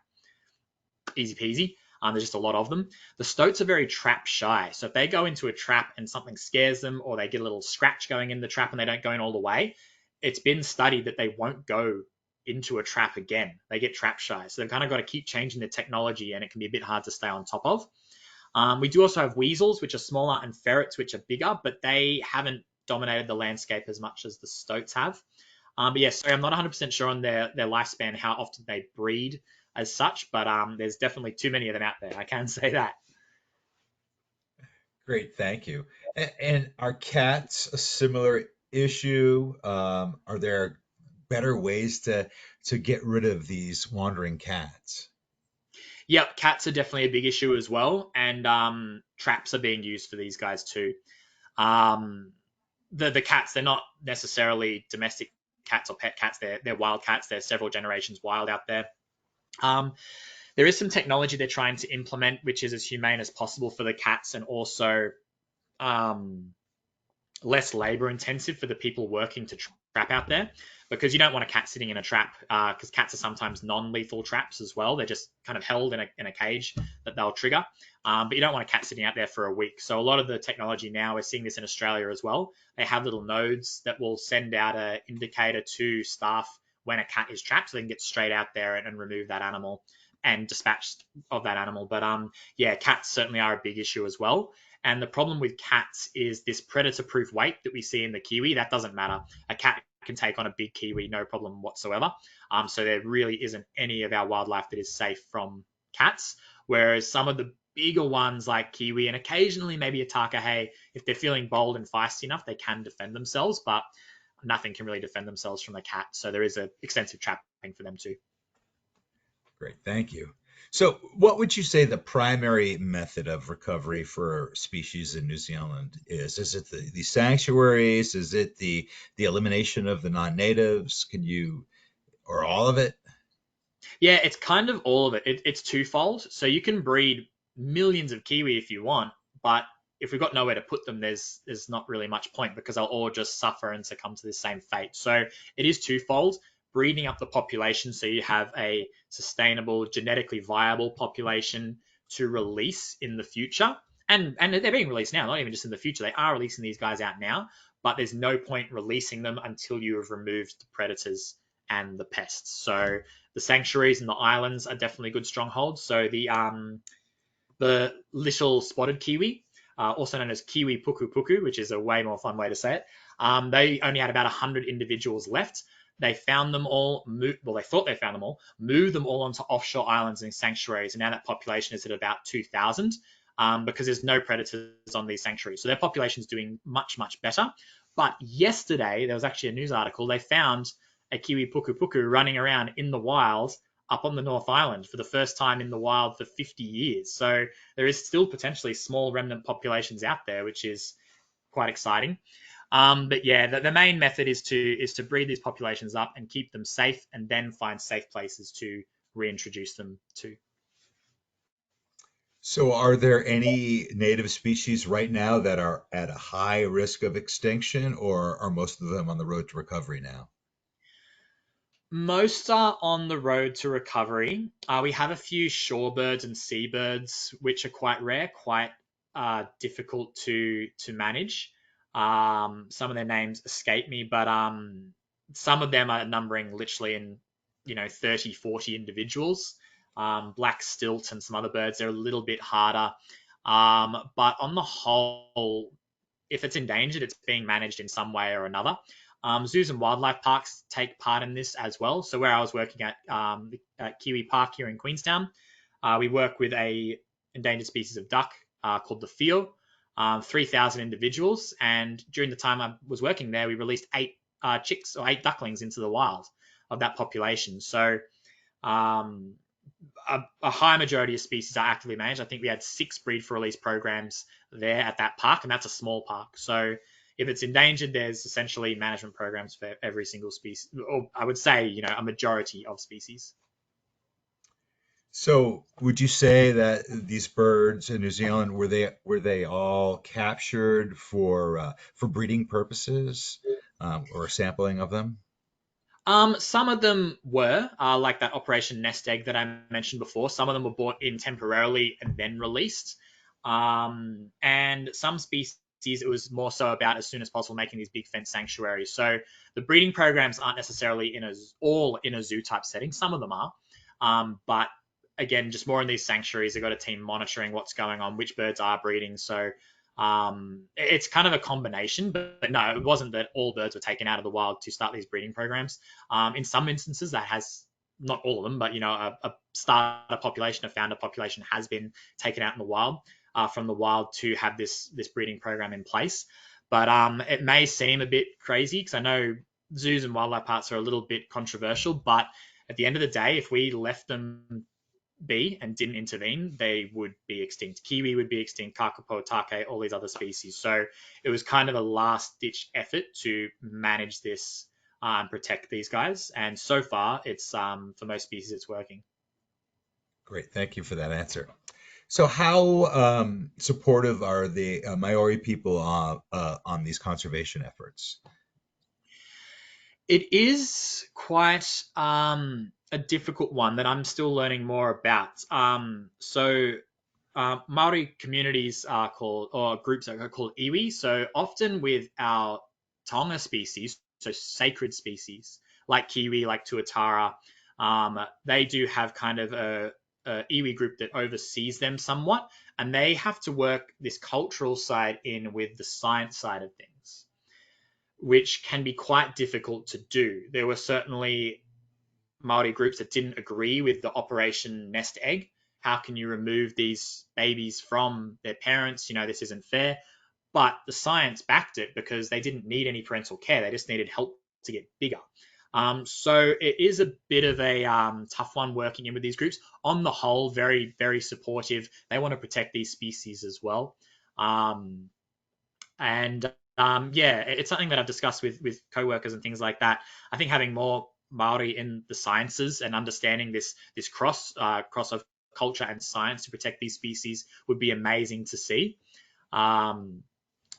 easy peasy. There's just a lot of them. The stoats are very trap shy. So if they go into a trap and something scares them, or they get a little scratch going in the trap and they don't go in all the way, it's been studied that they won't go into a trap again. They get trap shy. So they've kind of got to keep changing the technology, and it can be a bit hard to stay on top of. We do also have weasels, which are smaller, and ferrets, which are bigger, but they haven't dominated the landscape as much as the stoats have. But yeah, sorry, I'm not 100% sure on their lifespan, how often they breed as such, but there's definitely too many of them out there. I can say that. Great, thank you. And are cats a similar issue? Are there better ways to get rid of these wandering cats? Yep, cats are definitely a big issue as well, and traps are being used for these guys too. Um, the cats, they're not necessarily domestic cats or pet cats. They're wild cats. There's several generations wild out there. There is some technology they're trying to implement, which is as humane as possible for the cats, and also less labor intensive for the people working to trap out there, because you don't want a cat sitting in a trap, because cats are sometimes non-lethal traps as well. They're just kind of held in a cage that they'll trigger, but you don't want a cat sitting out there for a week. So a lot of the technology now, we're seeing this in Australia as well. They have little nodes that will send out an indicator to staff when a cat is trapped, so they can get straight out there and remove that animal and dispatch of that animal. But yeah, cats certainly are a big issue as well. And the problem with cats is this predator-proof weight that we see in the kiwi. That doesn't matter. A cat can take on a big kiwi, no problem whatsoever. So there really isn't any of our wildlife that is safe from cats. Whereas some of the bigger ones like kiwi and occasionally maybe a takahe, if they're feeling bold and feisty enough, they can defend themselves. But nothing can really defend themselves from a cat. So there is an extensive trapping for them too. Great, thank you. So, what would you say the primary method of recovery for species in New Zealand is? Is it the sanctuaries? Is it the elimination of the non-natives? Can you, or all of it? Yeah, it's kind of all of it. It's twofold. So you can breed millions of kiwi if you want, but if we've got nowhere to put them, there's not really much point, because they'll all just suffer and succumb to the same fate. So it is twofold: breeding up the population so you have a sustainable, genetically viable population to release in the future. And they're being released now, not even just in the future. They are releasing these guys out now, but there's no point releasing them until you have removed the predators and the pests. So the sanctuaries and the islands are definitely good strongholds. So the little spotted kiwi, also known as kiwi puku puku, which is a way more fun way to say it, they only had about 100 individuals left. They found them all, they thought they found them all, moved them all onto offshore islands and sanctuaries, and now that population is at about 2,000, because there's no predators on these sanctuaries. So their population is doing much, much better. But yesterday, there was actually a news article, they found a kiwi puku puku running around in the wild up on the North Island for the first time in the wild for 50 years. So there is still potentially small remnant populations out there, which is quite exciting. But yeah, the main method is to breed these populations up and keep them safe, and then find safe places to reintroduce them to. So, are there any native species right now that are at a high risk of extinction, or are most of them on the road to recovery now? Most are on the road to recovery. We have a few shorebirds and seabirds, which are quite rare, quite difficult to manage. Some of their names escape me, but some of them are numbering literally in 30, 40 individuals. Black stilt and some other birds, they're a little bit harder. But on the whole, if it's endangered, it's being managed in some way or another. Zoos and wildlife parks take part in this as well. So where I was working at Kiwi Park here in Queenstown, we work with a endangered species of duck called the fio, 3,000 individuals. And during the time I was working there, we released 8 ducklings into the wild of that population. So um, a high majority of species are actively managed. I think we had 6 breed for release programs there at that park, and that's a small park. So if it's endangered, there's essentially management programs for every single species, or I would say, a majority of species. So, would you say that these birds in New Zealand were they all captured for breeding purposes, or sampling of them? Some of them were, like that Operation Nest Egg that I mentioned before. Some of them were brought in temporarily and then released. And some species, it was more so about as soon as possible making these big fence sanctuaries. So the breeding programs aren't necessarily all in a zoo type setting. Some of them are, but again, just more in these sanctuaries. They've got a team monitoring what's going on, which birds are breeding. So it's kind of a combination, but no, it wasn't that all birds were taken out of the wild to start these breeding programs. In some instances, that has, not all of them, but a starter population, a founder population has been taken out in the wild, from the wild, to have this breeding program in place. But it may seem a bit crazy, because I know zoos and wildlife parks are a little bit controversial, but at the end of the day, if we left them be and didn't intervene, they would be extinct. Kiwi would be extinct, kakapo, takahe, all these other species. So it was kind of a last ditch effort to manage this and protect these guys. And so far, it's for most species, it's working. Great, thank you for that answer. So, how supportive are the Maori people on these conservation efforts? It is quite a difficult one that I'm still learning more about. Maori communities are called, or groups are called iwi. So often with our taonga species, so sacred species like kiwi, like tuatara, they do have kind of a iwi group that oversees them somewhat, and they have to work this cultural side in with the science side of things, which can be quite difficult to do. There were certainly Maori groups that didn't agree with the Operation Nest Egg. How can you remove these babies from their parents? This isn't fair. But the science backed it because they didn't need any parental care. They just needed help to get bigger. So it is a bit of a tough one working in with these groups. On the whole, very, very supportive. They want to protect these species as well. Um, and yeah, it's something that I've discussed with coworkers and things like that. I think having more Maori in the sciences and understanding this cross of culture and science to protect these species would be amazing to see. Um,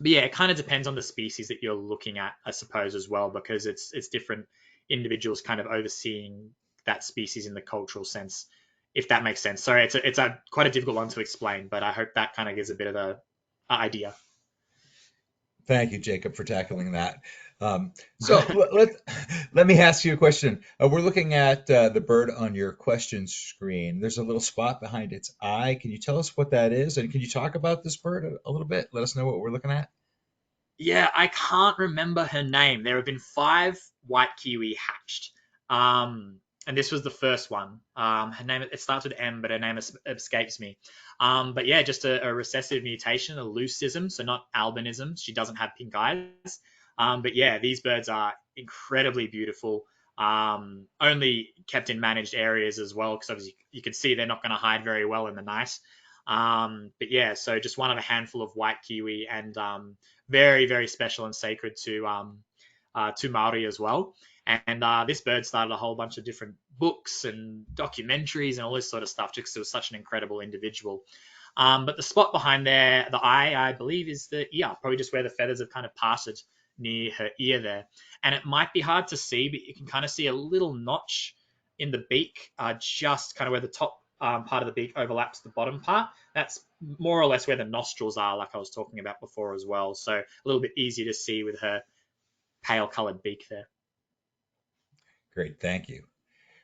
but yeah, it kind of depends on the species that you're looking at, I suppose, as well, because it's different individuals kind of overseeing that species in the cultural sense, if that makes sense. Sorry, it's a quite a difficult one to explain, but I hope that kind of gives a bit of a idea. Thank you, Jacob, for tackling that. Let me ask you a question. We're looking at the bird on your question screen. There's a little spot behind its eye. Can you tell us what that is? And can you talk about this bird a little bit? Let us know what we're looking at. Yeah, I can't remember her name. There have been 5 white kiwi hatched. And this was the first one. Her name, it starts with M, but her name escapes me. But yeah, just a recessive mutation, a leucism, so not albinism. She doesn't have pink eyes. But yeah, these birds are incredibly beautiful. Only kept in managed areas as well, because obviously you can see they're not going to hide very well in the night. But yeah, so just one of a handful of white kiwi, and very, very special and sacred to Maori as well. And this bird started a whole bunch of different books and documentaries and all this sort of stuff, just because it was such an incredible individual. But the spot behind there, the eye, I believe, is the ear, probably just where the feathers have kind of parted near her ear there. And it might be hard to see, but you can kind of see a little notch in the beak, just kind of where the top part of the beak overlaps the bottom part. That's more or less where the nostrils are, like I was talking about before as well. So a little bit easier to see with her pale colored beak there. Great, thank you.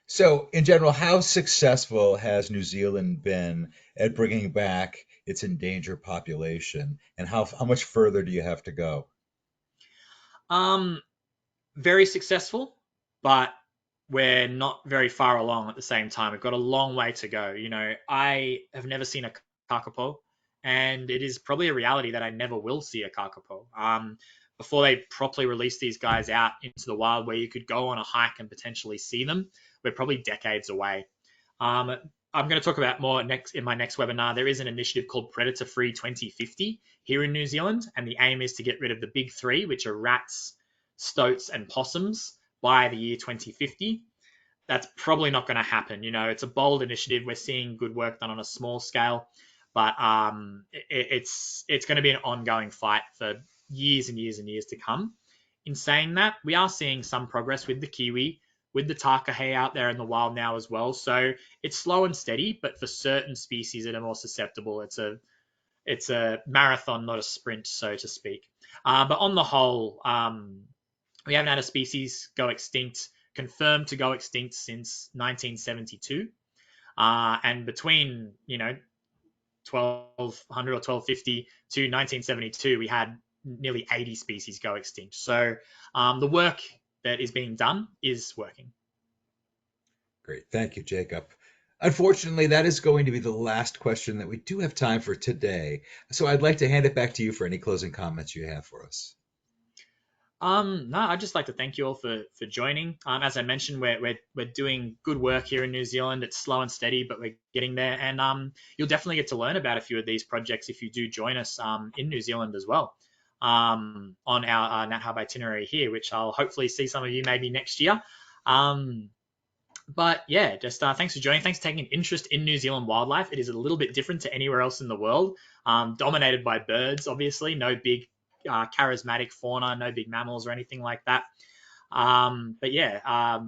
So, in general, how successful has New Zealand been at bringing back its endangered population, and how much further do you have to go? Um, Very successful, but we're not very far along at the same time. We've got a long way to go. I have never seen a kakapo, and it is probably a reality that I never will see a kakapo. Before they properly release these guys out into the wild where you could go on a hike and potentially see them, we're probably decades away. Um, I'm going to talk about more next in my next webinar. There is an initiative called Predator Free 2050 here in New Zealand, and the aim is to get rid of the big three, which are rats, stoats, and possums by the year 2050. That's probably not going to happen. It's a bold initiative. We're seeing good work done on a small scale, but it's going to be an ongoing fight for years and years and years to come. In saying that, we are seeing some progress with the kiwi, with the takahe out there in the wild now as well. So it's slow and steady, but for certain species that are more susceptible, it's a marathon, not a sprint, so to speak. But on the whole, we haven't had a species go extinct, confirmed to go extinct since 1972. And between 1200 or 1250 to 1972, we had nearly 80 species go extinct. So the work that is being done is working. Great. Thank you, Jacob. Unfortunately, that is going to be the last question that we do have time for today. So I'd like to hand it back to you for any closing comments you have for us. No, I'd just like to thank you all for joining. As I mentioned, we're doing good work here in New Zealand. It's slow and steady, but we're getting there. And you'll definitely get to learn about a few of these projects if you do join us in New Zealand as well. On our NatHub itinerary here, which I'll hopefully see some of you maybe next year. But yeah, just thanks for joining. Thanks for taking an interest in New Zealand wildlife. It is a little bit different to anywhere else in the world. Dominated by birds, obviously. No big charismatic fauna, no big mammals or anything like that. But yeah,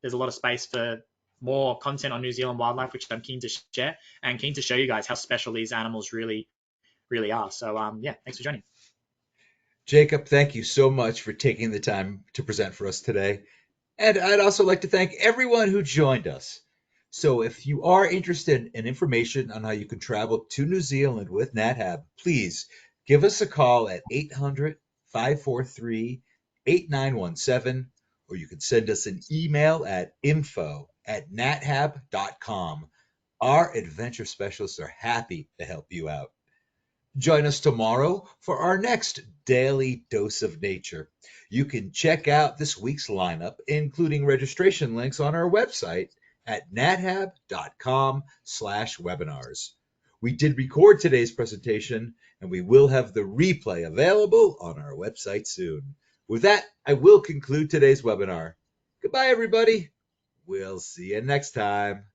there's a lot of space for more content on New Zealand wildlife, which I'm keen to share and keen to show you guys how special these animals really, really are. So yeah, thanks for joining. Jacob, thank you so much for taking the time to present for us today. And I'd also like to thank everyone who joined us. So if you are interested in information on how you can travel to New Zealand with NatHab, please give us a call at 800-543-8917, or you can send us an email at info@nathab.com. Our adventure specialists are happy to help you out. Join us tomorrow for our next daily dose of nature. You can check out this week's lineup, including registration links on our website at nathab.com/webinars. We did record today's presentation, and we will have the replay available on our website soon. With that, I will conclude today's webinar. Goodbye, everybody. We'll see you next time.